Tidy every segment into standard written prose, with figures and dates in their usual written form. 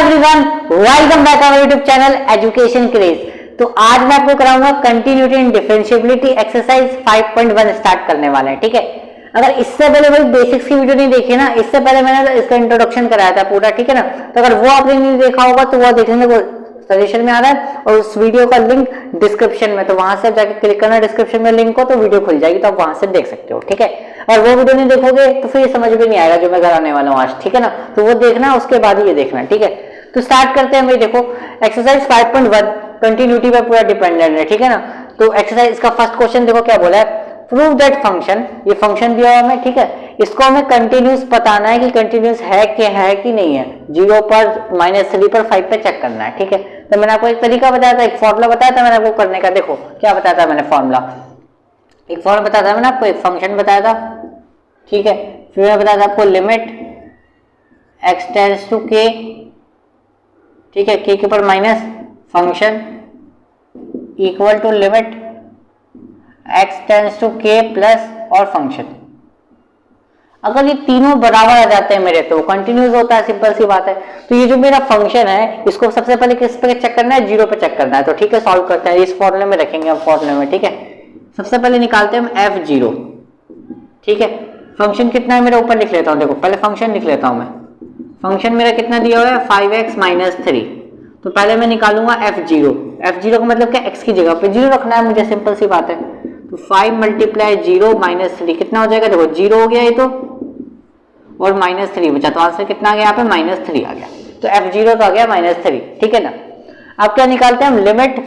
Everyone, welcome back our YouTube channel Education Craze. तो आज मैं आपको कराऊंगा continuity and differentiability exercise 5.1 start करने वाले हैं। ठीक है, अगर इससे पहले भाई बेसिक्स की वीडियो नहीं देखी ना, इससे पहले मैंने इसका इंट्रोडक्शन कराया था पूरा, ठीक है ना। तो अगर वो आपने नहीं देखा होगा तो वो देखने को सजेशन में आ रहा है और उस वीडियो का लिंक डिस्क्रिप्शन में, तो वहां से जाकर क्लिक करना, डिस्क्रिप्शन में लिंक हो तो वीडियो खुल जाएगी, तो आप वहां से देख सकते हो। ठीक है, और वो वीडियो नहीं देखोगे तो फिर ये समझ में नहीं आएगा जो मैं कराने वाला हूँ आज। ठीक है ना, तो वो देखना, उसके बाद ही ये देखना। ठीक है, तो स्टार्ट करते हैं भाई। देखो एक्सरसाइज 5.1 कंटिन्यूटी पर पूरा डिपेंडेंट है। ठीक है ना, तो एक्सरसाइज का फर्स्ट क्वेश्चन देखो क्या बोला है, प्रूव दैट फंक्शन, ये फंक्शन दिया हुआ हमें। ठीक है, इसको हमें कंटिन्यूस बताना है कि कंटिन्यूस है कि नहीं है। 0 पर, -3 पर, 5 पे चेक करना है। ठीक है, तो मैंने आपको एक तरीका बताया था, एक फॉर्मूला बताया था मैंने आपको करने का। देखो क्या बताया था मैंने, फॉर्मूला, एक फॉर्मूला बताया था मैंने आपको, एक फंक्शन बताया था। ठीक है, फिर मैंने बताया था आपको limit x tends to k, ठीक है, k के ऊपर minus function equal to limit x tends to k plus और फंक्शन। अगर ये तीनों बराबर आ जाते हैं मेरे तो कंटिन्यूस होता है, सिंपल सी बात है। तो ये जो मेरा फंक्शन है इसको सबसे पहले किस पे चेक करना है, 0 पे चेक करना है। तो ठीक है, सॉल्व करते हैं, इस फॉर्मूले में रखेंगे हम, फॉर्मूले में। ठीक है, सबसे पहले निकालते हैं हम f0। ठीक है, फंक्शन कितना है मेरा, ऊपर लिख लेता हूँ। देखो पहले फंक्शन लिख लेता हूँ मैं, फंक्शन मेरा कितना दिया हुआ है 5x - 3। तो पहले मैं निकालूंगा f0। f0 का मतलब क्या, x की जगह पे 0 रखना है मुझे, सिंपल सी बात है। तो 5 × 0 - 3 कितना हो जाएगा, देखो 0 हो गया ये तो, और -3 बचा, तो आंसर कितना आ गया यहाँ पे, -3 आ गया। तो f0 तो आ गया -3। ठीक है ना, अब क्या निकालते हैं हम, limit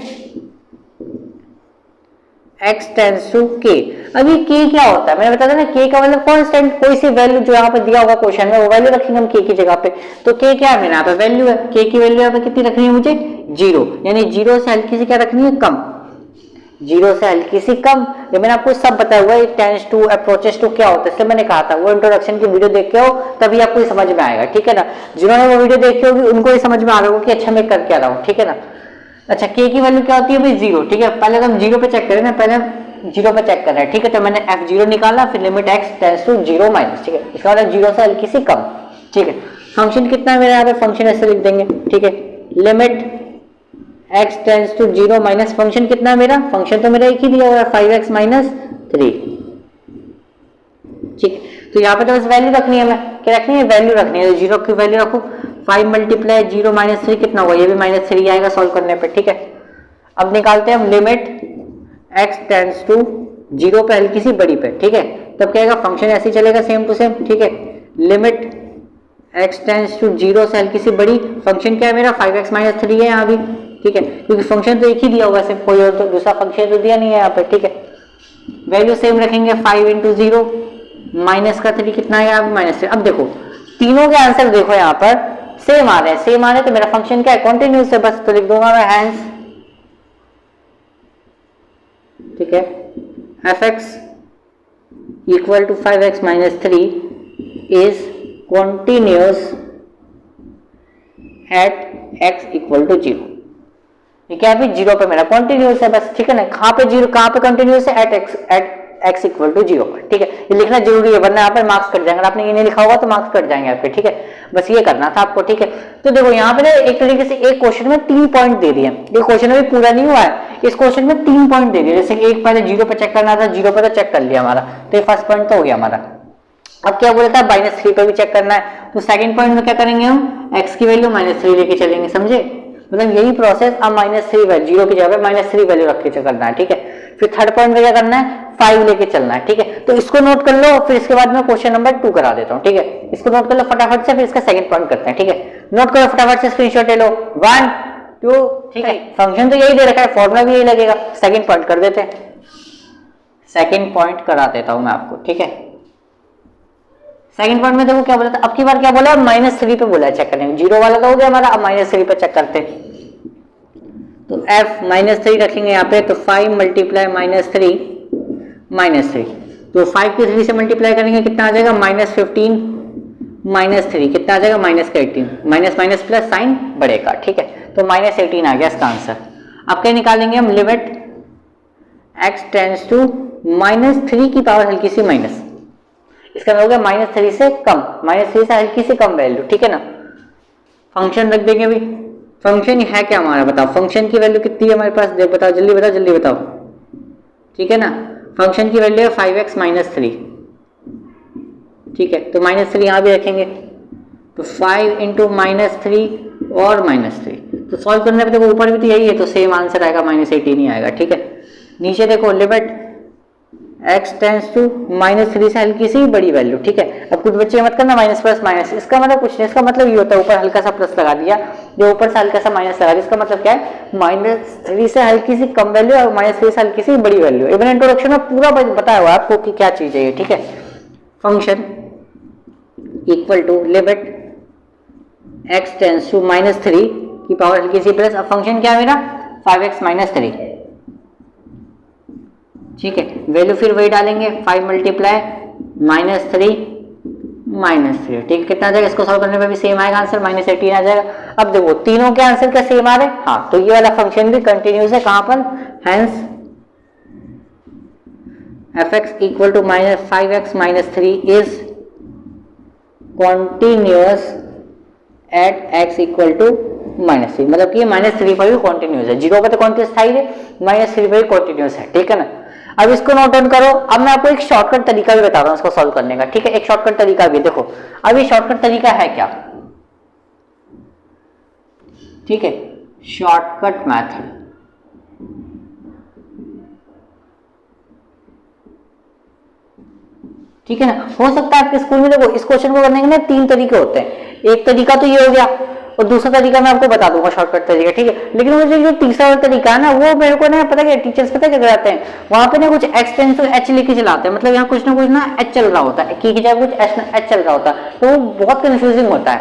x tends to k। अभी k क्या होता है मैंने बताया था ना, k का मतलब कांस्टेंट, कोई सी वैल्यू जो यहाँ पे दिया होगा क्वेश्चन में वो वैल्यू रखेंगे हम k की जगह पे। तो k क्या है मेरा यहाँ पे, वैल्यू है। k की वैल्यू यहाँ पे कितनी रखनी है मुझे, 0, यानी 0 से हल्की सी क्या रखनी है, कम। 0 से हल्की सी कम, ये मैंने आपको सब बताया हुआ है। टेंड्स टू, अप्रोचेस टू क्या होता है, इसलिए मैंने कहा था वो इंट्रोडक्शन की वीडियो देख के हो तभी आपको समझ में आएगा। ठीक है ना, जिन्होंने वो वीडियो देखी होगी उनको ही समझ में आ रहा होगा कि अच्छा मैं कर क्या रहा हूँ। ठीक है ना, अच्छा k की वैल्यू क्या होती है भाई, 0। ठीक है, पहले हम 0 पे चेक करें ना, पहले 0 पे चेक कर रहे हैं। ठीक है, तो मैंने f0 निकाला, फिर limit x tends to 0 minus. ठीक है, इसका मतलब 0 से हल्की सी कम। ठीक है, फंक्शन कितना है मेरे यहाँ पे, फंक्शन ऐसे लिख देंगे। ठीक है, limit x tends to 0 minus function कितना है मेरा, फंक्शन तो मेरा एक ही दिया हुआ है 5x - 3। ठीक है, तो यहाँ पे तो बस वैल्यू रखनी है, मैं क्या रखनी है, वैल्यू रखनी है। 0 की वैल्यू रखू, 5 × 0 - 3 कितना हुआ, ये भी -3 आएगा सॉल्व करने पे। ठीक है, अब निकालते हैं हम लिमिट x टेंड्स टू 0 पे हल्की सी बड़ी पे। ठीक है, तब क्या आएगा, फंक्शन ऐसे ही चलेगा सेम टू सेम। ठीक है, लिमिट x टेंड्स टू 0 से हल्की सी बड़ी, फंक्शन क्या है मेरा 5x - 3 है यहाँ भी। ठीक है, क्योंकि फंक्शन तो एक ही दिया हुआ है, कोई और तो दूसरा फंक्शन तो दिया नहीं है यहाँ पे। ठीक है, वैल्यू सेम रखेंगे, 5 × 0 माइनस का 3 कितना है -3। अब देखो तीनों के आंसर देखो यहाँ पर सेम आ रहे हैं, सेम आ रहे हैं, तो मेरा फंक्शन क्या है, कॉन्टिन्यूस है बस। तो लिख दूंगा मैं हैंस, ठीक है, f(x) equal to 5x - 3 is continuous at x equal to 0। ये क्या है, 0 पे मेरा कॉन्टिन्यूस है बस। ठीक है ना, कहाँ पे 0, कहाँ पे कंटिन्यूस है, एट x इक्वल टू 0 पर। ठीक है, ये लिखना जरूरी है वरना यहाँ पे मार्क्स कट जाएंगे। अगर आपने ये नहीं लिखा होगा तो मार्क्स कट जाएंगे आपके। ठीक है, बस ये करना था आपको। ठीक है, तो देखो यहाँ पे ना एक तरीके से एक क्वेश्चन में 3 पॉइंट दे दिए। ये क्वेश्चन अभी पूरा नहीं हुआ है, इस क्वेश्चन में 3 पॉइंट दे दिए। जैसे कि एक पहले 0 पे चेक करना था, 0 पे तो चेक कर लिया हमारा, तो ये फर्स्ट पॉइंट तो हो गया हमारा। अब क्या बोला था, -3 पे भी चेक करना है, तो सेकंड पॉइंट में क्या करेंगे हम, x की वैल्यू -3 लेके चलेंगे, समझे। मतलब यही प्रोसेस, अब -3 वैल्यू 0 की जगह पे -3 वैल्यू रख के करना है। ठीक है, फिर थर्ड पॉइंट में क्या करना है, 5 लेके चलना है। ठीक है, तो इसको नोट कर लो, फिर इसके बाद मैं क्वेश्चन नंबर 2 करा देता हूँ। ठीक है, इसको नोट कर लो फटाफट से, फिर इसका सेकंड पॉइंट करते हैं। ठीक है, नोट करो फटाफट से, स्क्रीनशॉट ले लो, 1 2। ठीक है, फंक्शन तो यही दे रखा है, फॉर्मूला भी यही लगेगा। सेकंड पॉइंट कर देते हैं, सेकंड पॉइंट करा देता हूं मैं आपको। ठीक है, सेकंड पॉइंट में देखो क्या बोला था, अब की बार क्या बोला, -3 पे बोला चेक करने। 0 वाला तो हो गया हमारा, अब -3 पे चेक करते हैं। तो f -3 रखेंगे यहाँ पे, तो 5 × -3 तो 5 की 3 से मल्टीप्लाई करेंगे, कितना आ जाएगा, -15 - 3 कितना आ जाएगा, -18। माइनस माइनस प्लस साइन बढ़ेगा। ठीक है, तो -18 आ गया इसका आंसर। अब क्या निकालेंगे हम, लिमिट x टेंड्स टू -3 की पावर हल्की सी माइनस, इसका मतलब हो गया -3 से कम, -3 से हल्की सी कम वैल्यू। ठीक है ना, फंक्शन रख देंगे भाई। फंक्शन है क्या हमारा, बताओ फंक्शन की वैल्यू कितनी है हमारे पास, देख बताओ जल्दी बताओ जल्दी बताओ। ठीक है ना, फंक्शन की वैल्यू है 5x माइनस 3। ठीक है, तो -3 यहाँ भी रखेंगे, तो 5 इंटू -3 और -3, तो सॉल्व करने पे देखो ऊपर भी तो यही है, तो सेम आंसर आएगा, -18 ही आएगा। ठीक है, नीचे देखो लिमिट x टेंस टू -3 से हल्की सी बड़ी वैल्यू। ठीक है, अब कुछ बच्चे मत करना माइनस प्लस माइनस, इसका मतलब कुछ नहीं, इसका मतलब ये होता है ऊपर हल्का सा प्लस लगा दिया, जो ऊपर से हल्का सा माइनस लगा दिया, इसका मतलब क्या है, -3 से हल्की सी कम वैल्यू और -3 से हल्की सी बड़ी वैल्यू। इवन इंट्रोडक्शन में पूरा बताया हुआ आपको कि क्या चीज है ये। ठीक है, function equal to limit x tends to -3 की पावर हल्की सी प्लस, अब फंक्शन क्या है मेरा 5x माइनस 3। ठीक है, वैल्यू फिर वही डालेंगे, 5 मल्टीप्लाई -3 -3। ठीक है, कितना आ जाएगा, इसको सॉल्व करने पे भी सेम आएगा आंसर, -18 आ जाएगा। अब देखो तीनों के आंसर क्या सेम आ रहे हैं, हाँ, तो ये वाला फंक्शन भी कंटिन्यूस है, कहां पर, hence fx equal to -5x minus 3 is continuous at x equal to -3, मतलब कि ये -3 पर भी कॉन्टिन्यूस है, 0 पर तो कॉन्टिन्यूस था ही, -3 पर भी कॉन्टिन्यूस है। ठीक है ना, अब इसको नोट डाउन करो। अब मैं आपको एक शॉर्टकट तरीका भी बता रहा हूं इसको सॉल्व करने का। ठीक है, एक शॉर्टकट तरीका भी देखो, अब ये शॉर्टकट तरीका है क्या, ठीक है, शॉर्टकट मेथड। ठीक है ना, हो सकता है आपके स्कूल में देखो इस क्वेश्चन को करने के ना 3 तरीके होते हैं, एक तरीका तो ये हो गया और दूसरा तरीका मैं आपको बता दूंगा शॉर्टकट तरीका। ठीक है, लेकिन मुझे जो तीसरा तरीका है ना, वो मेरे को ना पता है टीचर्स पता क्या कराते हैं, वहां पे ना कुछ x टेंस टू h लिख के चलाते हैं, मतलब यहाँ कुछ ना कुछ ना h चल रहा होता है, की जगह कुछ h चल रहा होता है, तो वो बहुत कंफ्यूजिंग होता है।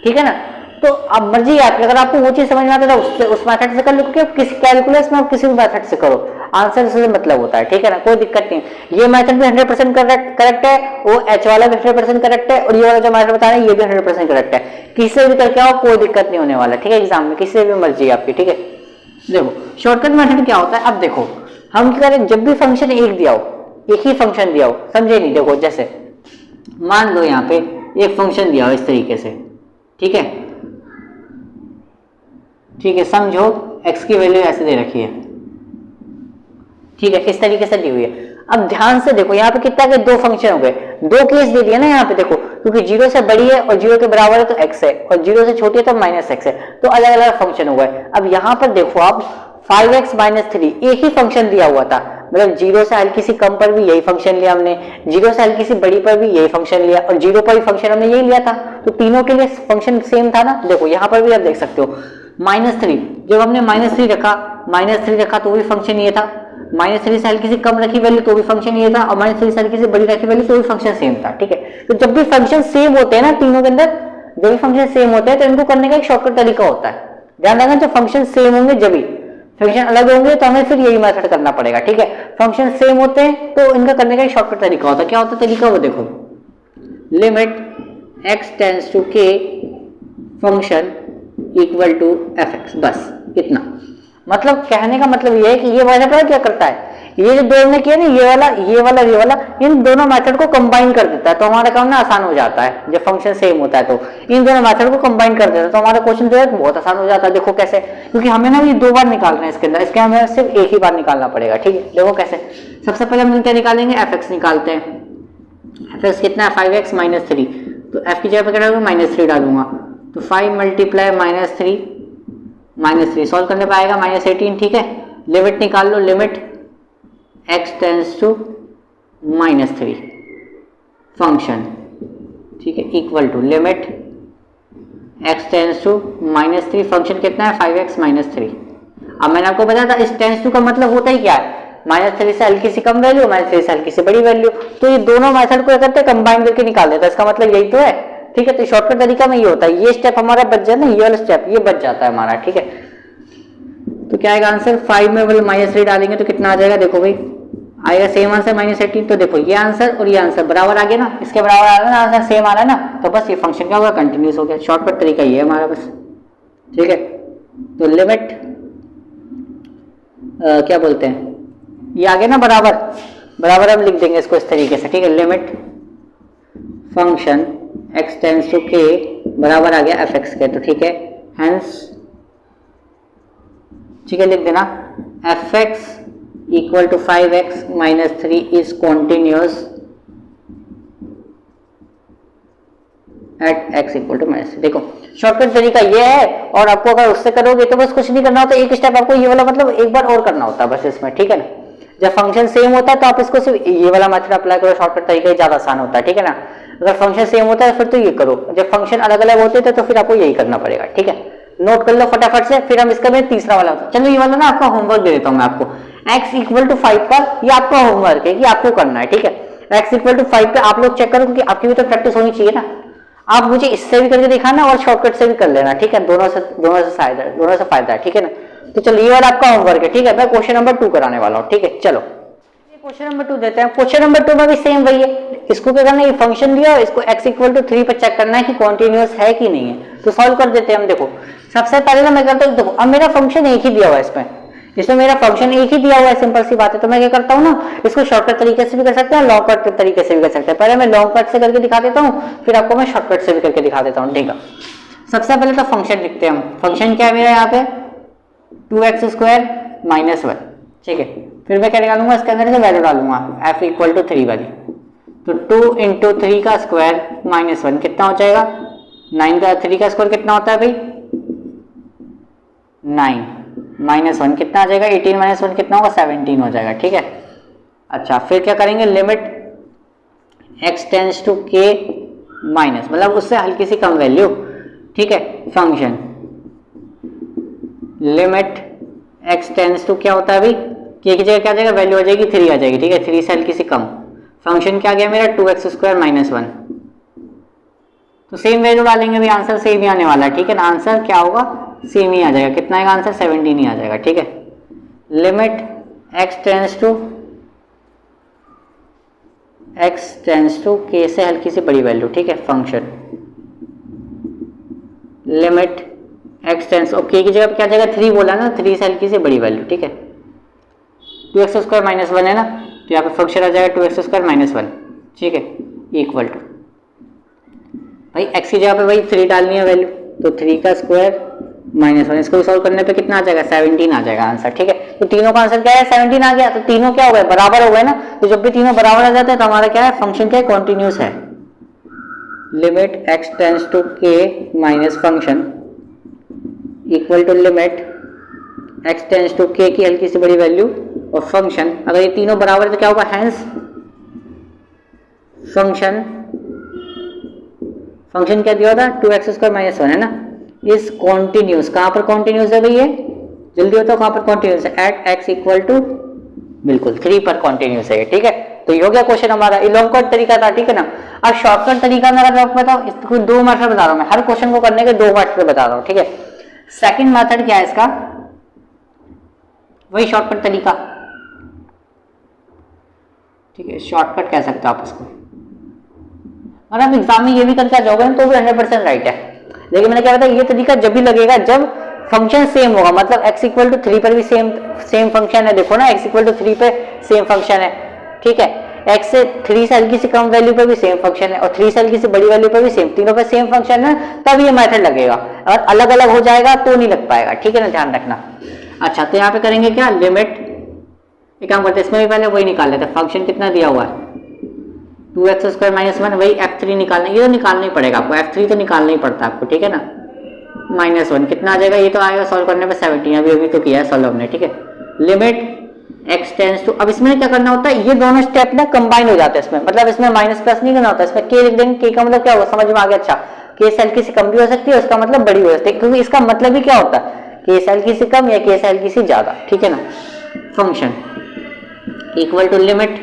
ठीक है ना, तो अब मर्जी है आपकी, अगर आपको वो चीज समझ में आता है उस मेथड से कर लो, क्योंकि किसी कैलकुलस में आप किसी भी मेथड से करो, आंसर से मतलब होता है। ठीक है ना, कोई दिक्कत नहीं, ये मेथड भी 100% करेक्ट है, वो h वाला भी 100% करेक्ट है, और ये वाला जो मेथड बता रहे हैं ये भी 100% करेक्ट है, किसी से भी करके आओ कोई दिक्कत नहीं होने वाला। ठीक है, एग्जाम में किसी से भी मर्जी है आपकी। ठीक है, देखो शॉर्टकट मेथड क्या होता है, अब देखो हम क्या करें, जब भी फंक्शन एक दिया हो, एक ही फंक्शन दिया हो, समझे नहीं, देखो जैसे मान लो यहाँ पे एक फंक्शन दिया हो इस तरीके से। ठीक है, ठीक है, समझो x की वैल्यू ऐसे दे रखी है। ठीक है, इस तरीके से दी हुई है। अब ध्यान से देखो यहाँ पे कितना के 2 फंक्शन हो गए, 2 केस दे दिया ना यहाँ पे, देखो क्योंकि 0 से बड़ी है और 0 के बराबर है तो x है, और 0 से छोटी है तो -x है, तो अलग अलग फंक्शन हो गए। अब यहाँ पर देखो आप 5x माइनस 3 एक ही फंक्शन दिया हुआ था, मतलब 0 से हल्की सी कम पर भी यही फंक्शन लिया हमने, 0 से हल्की सी बड़ी पर भी यही फंक्शन लिया, और 0 पर भी फंक्शन हमने यही लिया था, तो तीनों के लिए फंक्शन सेम था ना। देखो यहाँ पर भी आप देख सकते हो -3, जब हमने -3 रखा तो भी फंक्शन ये था, -3 से हल्की से कम रखी वैल्यू तो भी फंक्शन ये था, और -3 से हल्की से बड़ी रखी वैल्यू तो भी फंक्शन सेम था। ठीक है, तो जब भी फंक्शन सेम होते हैं ना तीनों के अंदर, जब भी फंक्शन सेम होते हैं तो इनको करने का एक शॉर्टकट तरीका होता है। ध्यान रखना, जब फंक्शन सेम होंगे, जब भी फंक्शन अलग होंगे तो हमें फिर यही मेथड करना पड़ेगा। ठीक है, फंक्शन सेम होते हैं तो इनका करने का एक शॉर्टकट तरीका होता है। क्या होता है तरीका, वो देखो, limit x tends to k function equal to fx, बस इतना। मतलब कहने का मतलब ये है कि ये वाला क्या करता है, ये जो दो ने किया ना, ये वाला इन दोनों मेथड को कंबाइन कर देता है, तो हमारा काम ना आसान हो जाता है। जब फंक्शन सेम होता है तो इन दोनों मेथड को कंबाइन कर देता है, तो हमारा क्वेश्चन जो है बहुत आसान हो जाता है। देखो कैसे, क्योंकि हमें ना ये 2 बार निकालना है इसके अंदर, इसके हमें सिर्फ एक ही बार निकालना पड़ेगा। ठीक है, देखो कैसे, सबसे पहले हम क्या निकालेंगे, fx निकालते हैं। fx कितना है, 5x माइनस 3, तो f की जगह पर क्या डालूंगा, -3 डालूंगा, तो 5 मल्टीप्लाई -3 सॉल्व करने पाएगा -18। ठीक है, लिमिट निकाल लो, limit x tends to -3 function, ठीक है, equal to limit x tends to -3 function कितना है, 5x माइनस 3। अब मैंने आपको बताया था इस टेंस टू का मतलब होता ही क्या है, -3 से हल्की सी कम वैल्यू, -3 से हल्की सी बड़ी वैल्यू, तो ये दोनों मेथड को करते कंबाइन करके निकाल देता है, इसका मतलब यही तो है। ठीक है, तो शॉर्टकट तरीका में ये होता है, ये स्टेप हमारा बच जाए ना, ये वाला स्टेप ये बच जाता है हमारा। ठीक है, तो क्या आएगा आंसर, 5 में -3 डालेंगे तो कितना आ जाएगा, देखो भाई आएगा सेम आंसर -18। तो देखो ये आंसर और ये आंसर बराबर आ गया ना, इसके बराबर आ रहा है ना, आंसर सेम आ रहा है ना, तो बस ये फंक्शन क्या होगा, कंटिन्यूस हो गया। शॉर्टकट तरीका ये है हमारा बस। ठीक है, तो लिमिट क्या बोलते हैं, ये आ गया ना बराबर अब लिख देंगे इसको इस तरीके से। ठीक है, limit function x tends to k बराबर आ गया एफ एक्स के, तो ठीक है हेंस ठीक है लिख देना F X equal to 5x minus 3 is continuous at x equal to minus. देखो शॉर्टकट तरीका ये है, और आपको अगर उससे करोगे तो बस कुछ नहीं करना होता, एक स्टेप आपको ये वाला मतलब एक बार और करना होता है बस इसमें, ठीक है ना। जब फंक्शन सेम होता है तो आप इसको सिर्फ ये वाला मेथड अप्लाई करो, शॉर्टकट तरीका ज्यादा आसान होता है, ठीक है ना। अगर फंक्शन सेम होता है फिर तो ये करो, जब फंक्शन अलग अलग होते थे तो फिर आपको यही करना पड़ेगा, ठीक है। नोट कर लो फटाफट से, फिर हम इसका में तीसरा वाला होता है। चलो ये वाला ना आपका होमवर्क दे देता हूँ मैं आपको, x इक्वल टू 5 पर ये आपका होमवर्क है कि आपको करना है, ठीक है। x इक्वल टू 5 पे आप लोग चेक करो, क्योंकि आपकी भी तो प्रैक्टिस होनी चाहिए ना। आप मुझे इससे भी करके दिखाना और शॉर्टकट से भी कर लेना, ठीक है। दोनों से फायदा है, ठीक है ना। तो चलो ये वाला आपका होमवर्क है, ठीक है। मैं क्वेश्चन नंबर 2 कराने वाला हूँ, ठीक है। चलो क्वेश्चन नंबर 2 देते हैं। क्वेश्चन नंबर 2 में भी सेम वही है, इसको क्या करना है, ये फंक्शन दिया और इसको x इक्वल टू 3 पर चेक करना है कि कॉन्टिन्यूअस है कि नहीं है। तो सॉल्व कर देते हैं हम। देखो सबसे पहले ना मैं करता हूँ, देखो अब मेरा फंक्शन एक ही दिया हुआ है, इसमें मेरा फंक्शन एक ही दिया हुआ है, सिंपल सी बात है। तो मैं क्या करता हूँ ना, इसको शॉर्टकट तरीके से भी कर सकते हैं, लॉन्ग कट तरीके से भी कर सकते हैं। पहले मैं लॉन्ग कट से करके दिखा देता हूँ, फिर आपको मैं शॉर्टकट से भी करके दिखा देता हूँ, ठीक है। सबसे पहले तो फंक्शन लिखते हैं हम। फंक्शन क्या है मेरा यहाँ पे 2x स्क्वायर माइनस 1, ठीक है। फिर मैं क्या निकालूंगा, इसके अंदर से वैल्यू डालूंगा f इक्वल टू 3 वाली। तो 2 इंटू 3 का स्क्वायर माइनस 1 कितना हो जाएगा, 9 का 3 का स्क्वायर कितना होता है भाई 9, माइनस 1 कितना आ जाएगा, 18 माइनस 1 कितना होगा 17 हो जाएगा, ठीक है। अच्छा फिर क्या करेंगे, limit x tends to k minus, मतलब उससे हल्की सी कम वैल्यू, ठीक है। Function limit x tends to क्या होता है भाई, k की जगह क्या आ जाएगा, वैल्यू आ जाएगी 3 आ जाएगी, ठीक है। 3 से हल्की सी कम। फंक्शन क्या आ गया मेरा 2x स्क्वायर माइनस 1। तो सेम वैल्यू डालेंगे भी, आंसर सेम ही आने वाला है, ठीक है ना। आंसर क्या होगा, सेम ही आ जाएगा। कितना आएगा आंसर, 17 ही आ जाएगा, ठीक है। Limit x tends to k से हल्की सी बड़ी वैल्यू, ठीक है। फंक्शन लिमिट x टेंस और k की जगह क्या जाएगा 3 बोला ना, 3 से हल्की सी बड़ी वैल्यू, ठीक है। 2x स्क्वायर माइनस 1 है ना, तो यहाँ पे फंक्शन आ जाएगा 2x स्क्वायर माइनस 1, ठीक है, इक्वल टू भाई x की जगह पे भाई 3 डालनी है वैल्यू, तो 3 का स्क्वायर माइनस 1। इसको सॉल्व करने पे कितना आ जाएगा, 17 आ जाएगा आंसर, ठीक है। तो तीनों का आंसर क्या है, 17 आ गया। तो तीनों क्या हो गए, बराबर हो गए ना। तो जब भी तीनों बराबर आ जाते हैं तो हमारा क्या है, फंक्शन क्या है, कॉन्टिन्यूस है। Limit x tends to k minus function equal to limit x tends to k की हल्की सी बड़ी वैल्यू और फंक्शन, अगर ये तीनों बराबर है तो क्या होगा, हैंस फंक्शन क्या दिया था 2x स्क्वायर माइनस 1 है ना, इज कॉन्टिन्यूस। कहां पर कॉन्टिन्यूस है भाई, ये जल्दी बताओ कहां पर कॉन्टिन्यूस है, एट x इक्वल टू बिल्कुल 3 पर कॉन्टिन्यूस है, ठीक है। तो ये हो गया क्वेश्चन हमारा, ये लॉन्ग कट तरीका था, ठीक है ना। अब शॉर्टकट तरीका में अगर आपको बताओ, इसको 2 मेथड बता रहा हूं मैं, हर क्वेश्चन को करने के 2 मेथड बता रहा हूं, ठीक है। सेकंड मेथड क्या है इसका, वही शॉर्टकट तरीका, ठीक है। शॉर्टकट कह सकते हो आप उसको। और आप एग्जाम में ये भी करके आ जाओगे तो भी 100% राइट है। लेकिन मैंने क्या बताया, ये तरीका जब भी लगेगा जब फंक्शन सेम होगा, मतलब x इक्वल टू 3 पर भी सेम फंक्शन है। देखो ना x इक्वल टू 3 पे सेम फंक्शन है, ठीक है। x से 3 से हल्की से कम वैल्यू पे भी सेम फंक्शन है और 3 से हल्की से बड़ी वैल्यू पे भी सेम, तीनों पे सेम फंक्शन है, तब ये मेथड लगेगा। अगर अलग अलग हो जाएगा तो नहीं लग पाएगा, ठीक है ना, ध्यान रखना। अच्छा तो यहाँ पे करेंगे क्या, लिमिट, एक काम करते हैं इसमें भी पहले वही निकाल लेते हैं। फंक्शन कितना दिया हुआ है 2x स्क्वायर माइनस 1, वही f3 निकालना, ये तो निकालना ही पड़ेगा आपको, f3 तो निकालना ही पड़ता है आपको, ठीक है ना। माइनस 1 कितना आ जाएगा, ये तो आएगा सॉल्व करने पे 17, अभी तो किया है सॉल्व हमने, ठीक है। लिमिट x टेंस टू, अब इसमें क्या करना होता है, ये दोनों स्टेप ना कंबाइन हो जाते हैं इसमें, मतलब इसमें माइनस प्लस नहीं करना होता, इसमें k लिख देंगे। k का मतलब क्या होगा, समझ में आ गया। अच्छा k से हल्की से कम भी हो सकती है, उसका मतलब बड़ी हो सकती है, क्योंकि इसका मतलब ही क्या होता है, k से हल्की से कम या k से हल्की से ज्यादा, ठीक है ना। Function equal to limit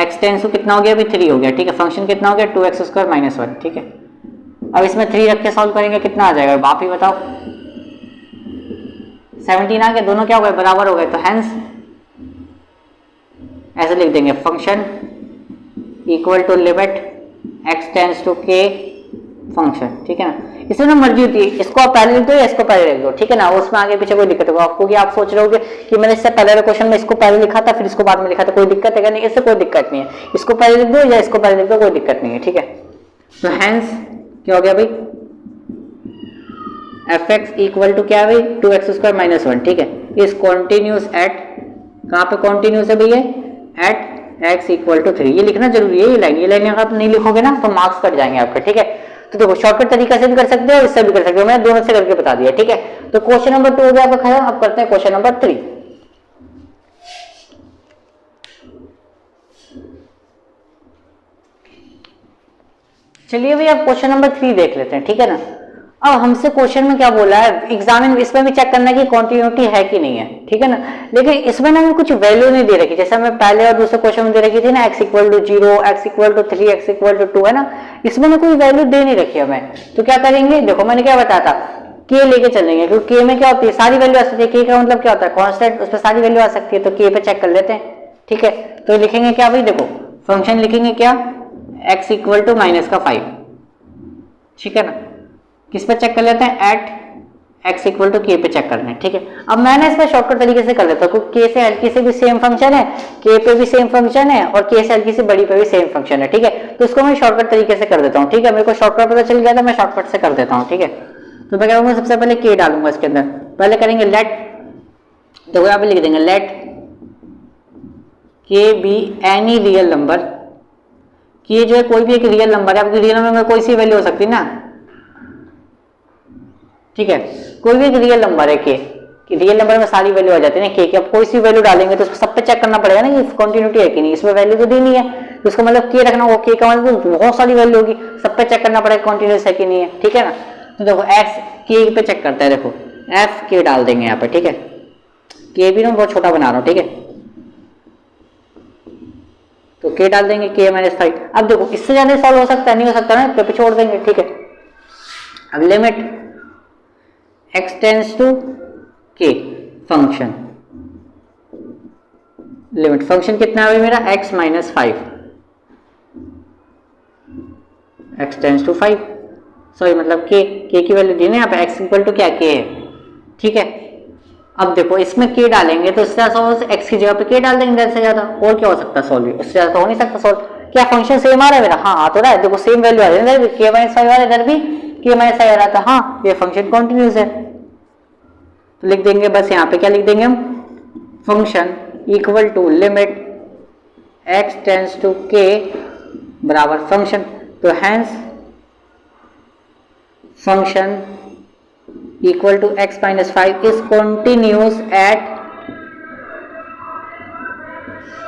x tends to कितना हो गया, अभी 3 हो गया, ठीक है। फंक्शन कितना हो गया 2x स्क्वायर माइनस 1, ठीक है। अब इसमें 3 रख के सॉल्व करेंगे, कितना आ जाएगा आप ही बताओ, 17 आ गया। दोनों क्या हो गए, बराबर हो गए, तो हैंस ऐसे लिख देंगे, function equal to limit x tends to k function, ठीक है ना। इसमें ना मर्जी होती है, इसको आप पहले लिख दो या इसको पहले लिख दो, ठीक है ना। उसमें आगे पीछे कोई दिक्कत होगा आपको, कि आप सोच रहे होगे कि मैंने इससे पहले क्वेश्चन में इसको पहले लिखा था फिर इसको बाद में लिखा था, कोई दिक्कत है क्या, नहीं, इससे कोई दिक्कत नहीं है। इसको पहले लिख दो या इसको पहले लिख दो, कोई दिक्कत नहीं है, ठीक है। तो हैंस क्या हो गया भाई, एफ एक्स इक्वल टू क्या है भाई, 2x² माइनस 1, ठीक है, इज कॉन्टिन्यूस एट, कहाँ पे कॉन्टिन्यूस है भैया, एट x इक्वल टू 3। ये लिखना जरूरी है, ये लाइन अगर आप नहीं लिखोगे ना तो मार्क्स कट जाएंगे आपके, ठीक है। तो देखो शॉर्टकट तरीका से भी कर सकते हो और इससे भी कर सकते हो, मैंने दोनों से करके बता दिया, ठीक है। तो क्वेश्चन नंबर 2 हो गया आपका खत्म। अब करते हैं क्वेश्चन नंबर 3। चलिए भाई अब क्वेश्चन नंबर 3 देख लेते हैं, ठीक है ना। अब हमसे क्वेश्चन में क्या बोला है, एग्जामिन इसमें भी चेक करना है कि कॉन्टिन्यूटी है कि नहीं है, ठीक है ना। लेकिन इसमें ना हमें कुछ वैल्यू नहीं दे रखी, जैसे हमें पहले और दूसरे क्वेश्चन में दे रखी थी ना, x equal to 0, x equal to 3, x equal to 2, है ना। इसमें ना कोई वैल्यू दे नहीं रखी हमें, तो क्या करेंगे, देखो मैंने क्या बताया था, k लेके चलेंगे, क्योंकि k में क्या होती है, सारी वैल्यू आ सकती है। k का मतलब क्या होता है, कॉन्स्टेंट, उस पर सारी वैल्यू आ सकती है, तो k पे चेक कर लेते हैं, ठीक है। तो लिखेंगे क्या भाई, देखो फंक्शन लिखेंगे क्या, x इक्वल टू -5, ठीक है ना। किस पे चेक कर लेते हैं, at x equal to k पे चेक करना है, ठीक है। अब मैंने इसमें शॉर्टकट तरीके से कर लेता हूँ, क्योंकि k से हल्की से भी सेम फंक्शन है, k पे भी सेम फंक्शन है, और k से हल्की से बड़ी पे भी सेम फंक्शन है, ठीक है। तो इसको मैं शॉर्टकट तरीके से कर देता हूँ, ठीक है। मेरे को शॉर्टकट पता चल गया था, मैं शॉर्टकट से कर देता हूँ, ठीक है। तो मैं क्या करूँगा, सबसे पहले k डालूंगा इसके अंदर, पहले करेंगे लेट, देखो यहाँ पे लिख देंगे let k be any real number, k जो है कोई भी एक रियल नंबर है, आपकी रियल नंबर में कोई सी वैल्यू हो सकती है ना, ठीक है। कोई भी एक रियल नंबर है k, रियल नंबर में सारी वैल्यू आ जाती है ना k की। अब कोई सी वैल्यू डालेंगे तो उसको सब पे चेक करना पड़ेगा ना कि कंटिन्यूटी है कि नहीं, इसमें वैल्यू तो दी नहीं है, तो उसका मतलब k रखना होगा, k का मतलब बहुत सारी वैल्यू होगी, सब पे चेक करना पड़ेगा कंटिन्यूस है कि नहीं है, ठीक है ना। तो देखो x k पे चेक करता है, देखो f k डाल देंगे यहाँ पे, ठीक है। k भी ना बहुत छोटा बना रहा हूँ, ठीक है, तो k डाल देंगे k -5। अब देखो इससे ज्यादा सॉल्व हो सकता है, नहीं हो सकता ना, पे छोड़ देंगे, ठीक है। अब limit x tends to k, function limit, function कितना है मेरा, x -5, x tends to 5, sorry मतलब k की वैल्यू दी ना यहाँ पे, x इक्वल टू क्या k है, ठीक है। अब देखो इसमें k डालेंगे तो इससे ज्यादा x की जगह पे k डाल देंगे, से ज्यादा और क्या हो सकता है सॉल्व, उससे ज्यादा तो हो नहीं सकता सॉल्व। क्या फंक्शन सेम आ रहा है मेरा, हाँ आ तो रहा है, देखो सेम वैल्यू आ रही है, k -5 आ रहा है, इधर भी k -5 आ रहा था, हाँ ये फंक्शन कॉन्टिन्यूस है। तो लिख देंगे बस यहाँ पे क्या लिख देंगे हम, function equal to limit x tends to k बराबर फंक्शन, तो hence function equal to x -5 is continuous at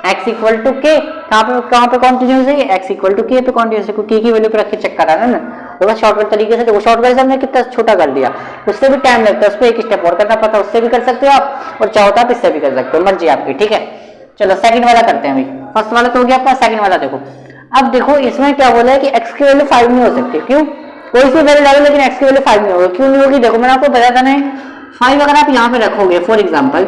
x equal to k। कहाँ पे कॉन्टिन्यूस है, x इक्वल टू k पे कॉन्टिन्यूस है, क्योंकि k की वैल्यू पे रख के चेक करा ना। थोड़ा शॉर्टकट तरीके से, देखो शॉर्टकट से हमने कितना छोटा कर दिया, उससे भी टाइम लगता है, उस पर एक स्टेप और करना पड़ता है, उससे भी कर सकते हो आप, और चाहो तो आप इससे भी कर सकते हो, मर्जी आपकी, ठीक है। चलो सेकंड वाला करते हैं भाई, फर्स्ट वाला तो हो गया आपका, सेकंड वाला देखो। अब देखो इसमें क्या बोला है कि x की वैल्यू 5 नहीं हो सकती, क्यों, कोई सी वैल्यू डालो लेकिन x की वैल्यू 5 नहीं होगी, क्यों नहीं होगी, देखो मैंने आपको बताया था ना, 5 अगर आप यहाँ पे रखोगे, फॉर एग्जाम्पल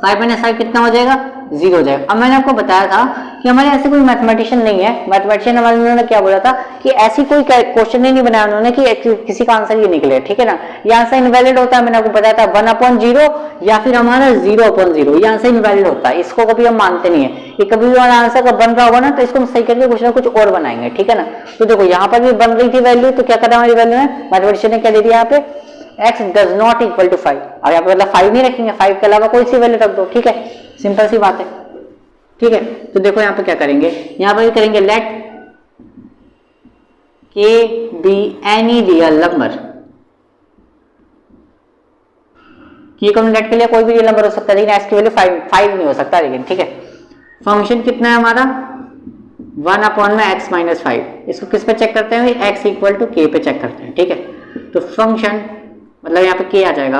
5 - 5 कितना हो जाएगा, 0 हो जाएगा। अब मैंने आपको बताया था कि हमारे ऐसे कोई मैथमेटिशियन नहीं है, मैथमेटिशियन हमारे उन्होंने क्या बोला था कि ऐसी कोई क्वेश्चन नहीं बनाया उन्होंने कि किसी का आंसर ये निकले, ठीक है ना। ये आंसर इनवैलिड होता है, मैंने आपको बताया था 1/0 या फिर हमारा 0/0, ये आंसर इनवैलिड होता है, इसको कभी हम मानते नहीं है। ये कभी भी हमारा आंसर का बन रहा होगा ना तो इसको हम सही करके कुछ ना कुछ और बनाएंगे, ठीक है ना। तो देखो यहाँ पर भी बन रही थी वैल्यू, तो क्या कर रहा है हमारी वैल्यू में, मैथमेटिशियन ने क्या दे दिया यहाँ पे, x does not equal to 5। अब यहाँ पे मतलब 5 नहीं रखेंगे, 5 के अलावा कोई सी वैल्यू रख दो, ठीक है, सिंपल सी बात है, ठीक है। तो देखो यहाँ पे क्या करेंगे, यहाँ पर करेंगे let k be any real number, k को लेट के लिए कोई भी रियल नंबर हो सकता है, लेकिन x की वैल्यू 5 नहीं हो सकता, लेकिन ठीक है। फंक्शन कितना है हमारा 1/x -5, इसको किस पे चेक करते हैं, x इक्वल टू k पे चेक करते हैं, ठीक है। तो फंक्शन मतलब यहाँ पे k आ जाएगा,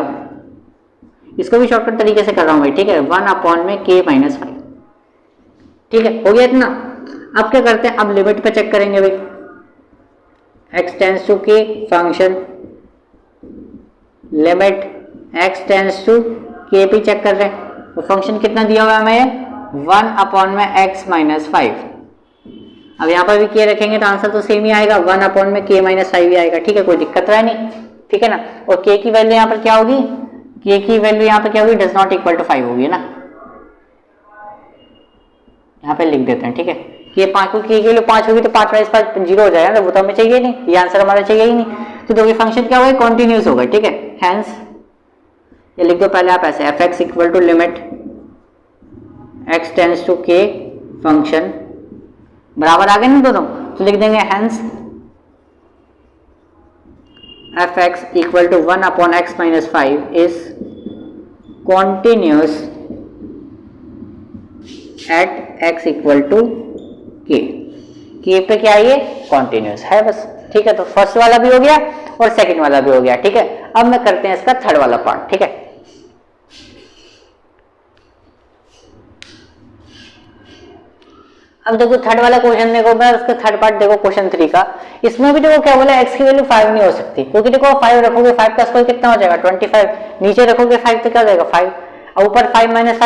इसको भी शॉर्टकट तरीके से कर रहा हूँ भाई, ठीक है, 1/k -5, ठीक है, हो गया इतना। अब क्या करते हैं, अब लिमिट पे चेक करेंगे भाई, x tends to k, function limit x tends to k पे चेक कर रहे हैं, तो फंक्शन कितना दिया हुआ है हमें 1/x -5। अब यहाँ पर भी k रखेंगे तो आंसर तो सेम ही आएगा, 1/k -5 ही आएगा, ठीक है, कोई दिक्कत है नहीं, ठीक है ना। और k की वैल्यू यहाँ पर क्या होगी, k की वैल्यू यहाँ पर क्या होगी, डज नॉट इक्वल टू 5 होगी ना, यहाँ पे लिख देते हैं, ठीक है, कि 5 को के लिए 5 होगी तो 5 माइनस 5 0 हो जाएगा ना, वो तो हमें चाहिए नहीं, ये आंसर हमारा चाहिए ही नहीं। तो देखिए फंक्शन क्या होगा, कॉन्टिन्यूस होगा, ठीक है। हैंस ये लिख दो पहले आप ऐसे, F X equal to limit X tends to K function बराबर आ गए ना दोनों, तो लिख देंगे hence F X equal to 1 upon X minus 5 is continuous at X equal to K पे क्या है, ये कॉन्टिन्यूस है बस, ठीक है। तो फर्स्ट वाला भी हो गया और सेकंड वाला भी हो गया, ठीक है। अब मैं करते हैं इसका थर्ड वाला पार्ट, ठीक है। अब देखो थर्ड वाला क्वेश्चन देखो, मैं उसका थर्ड पार्ट देखो क्वेश्चन 3 का। इसमें भी देखो क्या बोला, x की वैल्यू 5 नहीं हो सकती, क्योंकि देखो 5 रखोगे 5 का स्क्वायर कितना हो जाएगा 25, नीचे रखोगे 5 तो क्या हो जाएगा 5, और ऊपर 5 माइनस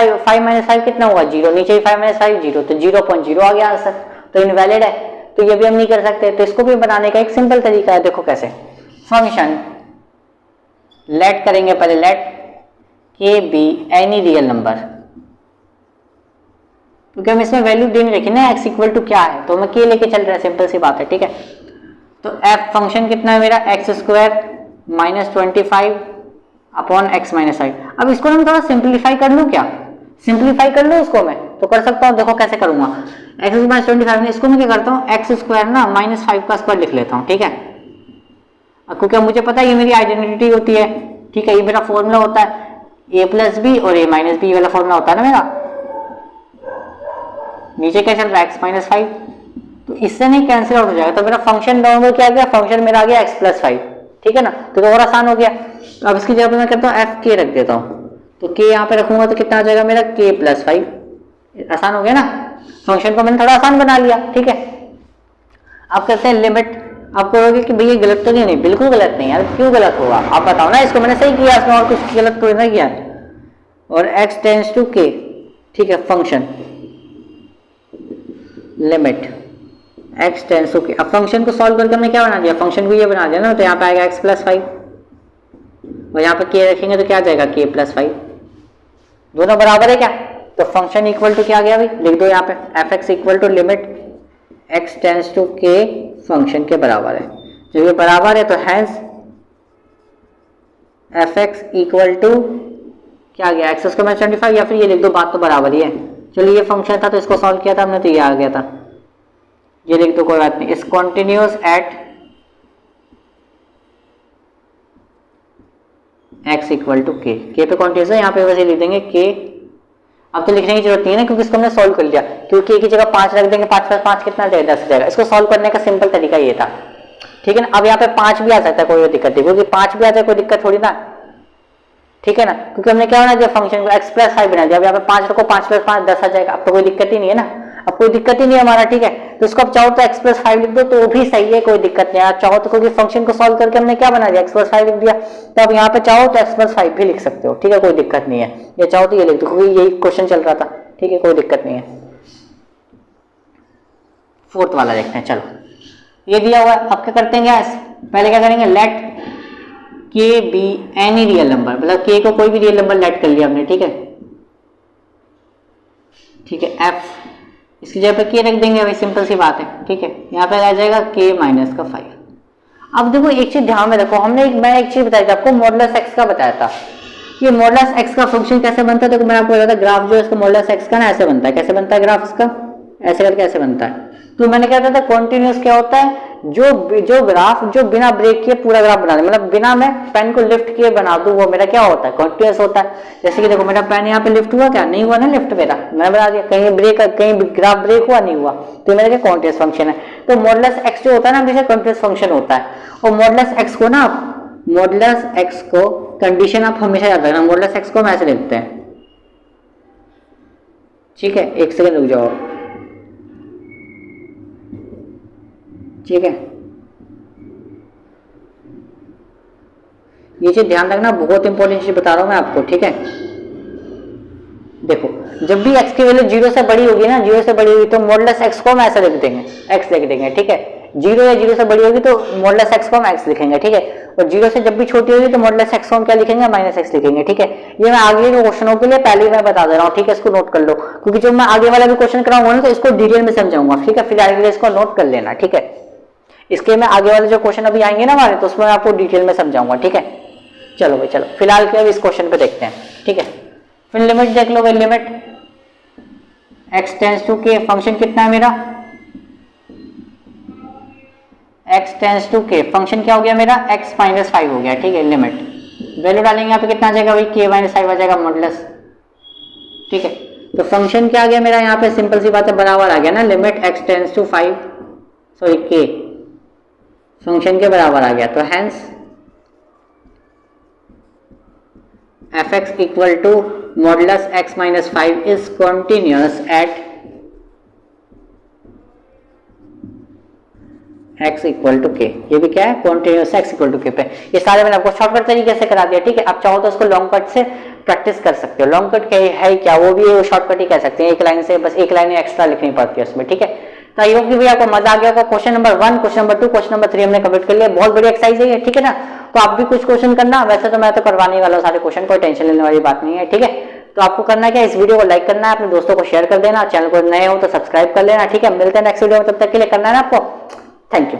5 कितना होगा 0, नीचे 5 माइनस 5 0, तो 0.0 आ गया आंसर, तो इनवैलिड है। तो ये भी हम नहीं कर सकते, तो इसको भी बनाने का एक सिंपल तरीका है, देखो कैसे। फंक्शन लेट करेंगे पहले, लेट के बी एनी रियल नंबर, क्योंकि हम इसमें वैल्यू दे नहीं रखी ना x इक्वल टू क्या है, तो मैं के लेके चल रहा है, सिंपल सी बात है, ठीक है। तो f फंक्शन कितना है मेरा, x square minus 25 upon X minus 5। अब इसको हम थोड़ा सिंप्लीफाई कर लूँ क्या, सिंप्लीफाई कर लूँ इसको, मैं तो कर सकता हूँ, देखो कैसे करूंगा। एक्स माइनस 25 इसको मैं क्या करता हूँ, एक्स स्क्वायर ना माइनस 5 का स्क्वायर लिख लेता हूँ, ठीक है। क्योंकि मुझे पता है ये मेरी आइडेंटिटी होती है, ठीक है, ये मेरा फॉर्मूला होता है a प्लस बी और a माइनस बी वाला फॉर्मूला होता है ना मेरा। नीचे क्या चल रहा है x माइनस 5, तो इससे नहीं कैंसिल आउट हो जाएगा, तो मेरा फंक्शन नॉर्मल क्या आ गया, फंक्शन मेरा आ गया x प्लस 5, ठीक है ना, तो और आसान हो गया। तो अब इसकी जगह पे मैं करता हूँ एफ के रख देता हूँ, तो k यहाँ पे रखूंगा तो कितना आ जाएगा मेरा k प्लस 5, आसान हो गया ना, फंक्शन को मैंने थोड़ा आसान बना लिया, ठीक है। आप करते हैं लिमिट, आप कहोगे कि भैया गलत तो नहीं, बिल्कुल गलत नहीं यार, क्यों गलत होगा आप बताओ ना, इसको मैंने सही किया, इसमें और कुछ गलत तो नहीं किया। और x टेंस टू k, ठीक है, function limit x tends to k। अब फंक्शन को सॉल्व करके हमने क्या बना दिया, फंक्शन को ये बना दिया ना, तो यहाँ पे आएगा x प्लस 5 और यहाँ पे k रखेंगे तो क्या आ जाएगा k प्लस 5, दोनों बराबर है क्या, तो फंक्शन इक्वल टू क्या आ गया भाई, लिख दो यहाँ पे F X equal to limit x tends to k function के बराबर है। जब ये बराबर है तो hence F X equal to क्या आ गया, एक्स स्क्वायर माइनस 25, या फिर ये लिख दो, बात तो बराबर ही है। चलिए ये फंक्शन था तो इसको सॉल्व किया था हमने, तो ये आ गया था, ये लिख दो, कोई बात नहीं। इस continuous at x equal to K पे कॉन्टिन्यूस है, यहाँ पे वैसे लिख देंगे k। अब तो लिखने की जरूरत नहीं है ना, क्योंकि इसको हमने सॉल्व कर लिया, क्योंकि k की जगह 5 रख देंगे, 5 + 5 कितना देगा 10 जाएगा। इसको सॉल्व करने का सिंपल तरीका ये था, ठीक है ना। अब यहाँ पे 5 भी आ सकता है, कोई दिक्कत नहीं, क्योंकि 5 भी आ जाए कोई दिक्कत थोड़ी ना, ठीक है ना, क्योंकि हमने क्या बना दिया, फंक्शन को x प्लस 5 बना दिया। अब यहाँ पे 5 रखो, 5 + 5 10 आ जाएगा, अब तो कोई दिक्कत ही नहीं है ना, अब कोई दिक्कत ही नहीं है हमारा, ठीक है। तो इसको अब चाहो तो x प्लस 5 लिख दो तो वो भी सही है, कोई दिक्कत नहीं है। आप चाहो तो, क्योंकि फंक्शन को सॉल्व करके हमने क्या बना दिया, x प्लस 5 लिख दिया, तो अब यहाँ पे चाहो तो x प्लस 5 भी लिख सकते हो, ठीक है, कोई दिक्कत नहीं है। ये चाहो तो ये लिख दो, क्योंकि यही क्वेश्चन चल रहा था, ठीक है, कोई दिक्कत नहीं है। फोर्थ वाला देखते हैं, चलो ये दिया हुआ है, अब क्या करते हैं गैस, पहले क्या करेंगे, लेट के बी एनी रियल नंबर, मतलब के को कोई भी रियल नंबर लेट कर लिया हमने, ठीक है, ठीक है। एफ इसकी जगह पे के रख देंगे, भाई सिंपल सी बात है, ठीक है। यहाँ पे आ जाएगा के माइनस का 5। अब देखो एक चीज ध्यान में रखो, मैं एक चीज बताई थी आपको, मॉडुलस एक्स का बताया था, ये मॉडुलस एक्स का फंक्शन कैसे बनता है। देखो मैंने आपको बताया था, ग्राफ जो है इसका मॉडुलस एक्स का ना ऐसे बनता है, कैसे बनता है ग्राफ इसका, ऐसे करके ऐसे बनता है। तो मैंने क्या था, कॉन्टिन्यूस क्या होता है, जो ग्राफ जो बिना ब्रेक किए पूरा ग्राफ बना दे, मतलब बिना मैं पेन को लिफ्ट किए बना दूं, वो मेरा क्या होता है, कॉन्टिन्यूस होता है। जैसे कि देखो मेरा पेन यहाँ पे लिफ्ट हुआ, क्या नहीं हुआ ना लिफ्ट मेरा, मैंने बता दिया, कहीं ब्रेक, कहीं ग्राफ ब्रेक हुआ नहीं हुआ, तो मेरा क्या कॉन्टिन्यूस फंक्शन है। तो मॉडुलस एक्स जो होता है ना, हमेशा कॉन्टिन्यूस फंक्शन होता है। और मॉडुलस एक्स को ना, मॉडुलस एक्स को कंडीशन आप हमेशा याद रखना, मॉडुलस एक्स को हम ऐसे लिखते हैं, ठीक है, एक सेकंड रुक जाओ, ठीक है। ये चीज ध्यान रखना, बहुत इंपॉर्टेंट चीज बता रहा हूं मैं आपको, ठीक है। देखो जब भी x की वैल्यू 0 से बड़ी होगी ना, 0 से बड़ी होगी तो मॉडुलस x को हम ऐसे लिख देंगे, x लिख देंगे, ठीक है। 0 या 0 से बड़ी होगी तो मॉडुलस x को हम x लिखेंगे, ठीक है। और 0 से जब भी छोटी होगी तो मॉडुलस x को हम क्या लिखेंगे, -x लिखेंगे, ठीक है। ये मैं आगे के क्वेश्चनों के लिए पहले ही मैं बता दे रहा हूँ, ठीक है, इसको नोट कर लो। क्योंकि जो मैं आगे वाला भी क्वेश्चन कराऊंगा ना तो इसको डिटेल में समझाऊंगा, ठीक है। फिलहाल के लिए इसको नोट कर लेना, ठीक है। इसके मैं आगे वाले जो क्वेश्चन अभी आएंगे ना हमारे, तो उसमें आपको डिटेल में समझाऊंगा, ठीक है। चलो भाई चलो, फिलहाल के अब इस क्वेश्चन पे देखते हैं, ठीक है। फिर लिमिट देख लो भाई, limit x tends to k, function कितना है मेरा x tends to k, function क्या हो गया मेरा x माइनस 5 हो गया, ठीक है। लिमिट वैल्यू डालेंगे यहाँ पे कितना आ जाएगा भाई, k माइनस 5 आ जाएगा मॉडुलस, ठीक है। तो फंक्शन क्या आ गया मेरा यहाँ पे, सिंपल सी बात है, बराबर आ गया ना, limit x tends to 5 sorry k function के बराबर आ गया। तो hence fx equal to modulus x minus 5 is continuous at x equal to k। ये भी क्या है, continuous x equal to k पे। ये सारे मैंने आपको शॉर्टकट तरीके से करा दिया, ठीक है। आप चाहो तो उसको लॉन्ग कट से प्रैक्टिस कर सकते हो। लॉन्ग कट क्या है, क्या वो भी शॉर्टकट ही कह सकते हैं, एक लाइन से बस एक लाइन एक्स्ट्रा लिखनी पड़ती है उसमें, ठीक है। तो आई होप कि भैया आपको मजा आ गया होगा। Question number 1, question number 2, question number 3 हमने कंप्लीट कर लिया। बहुत बड़ी एक्सरसाइज है ये, ठीक है ना। तो आप भी कुछ क्वेश्चन करना, वैसे तो मैं तो करवाने वाला हूँ सारे क्वेश्चन, कोई टेंशन लेने वाली बात नहीं है, ठीक है। तो आपको करना क्या, इस वीडियो को लाइक करना है, अपने दोस्तों को शेयर कर देना, चैनल को नए हो तो सब्सक्राइब कर लेना, ठीक है। मिलते हैं नेक्स्ट वीडियो में, तब तक के लिए करना है ना आपको। Thank you.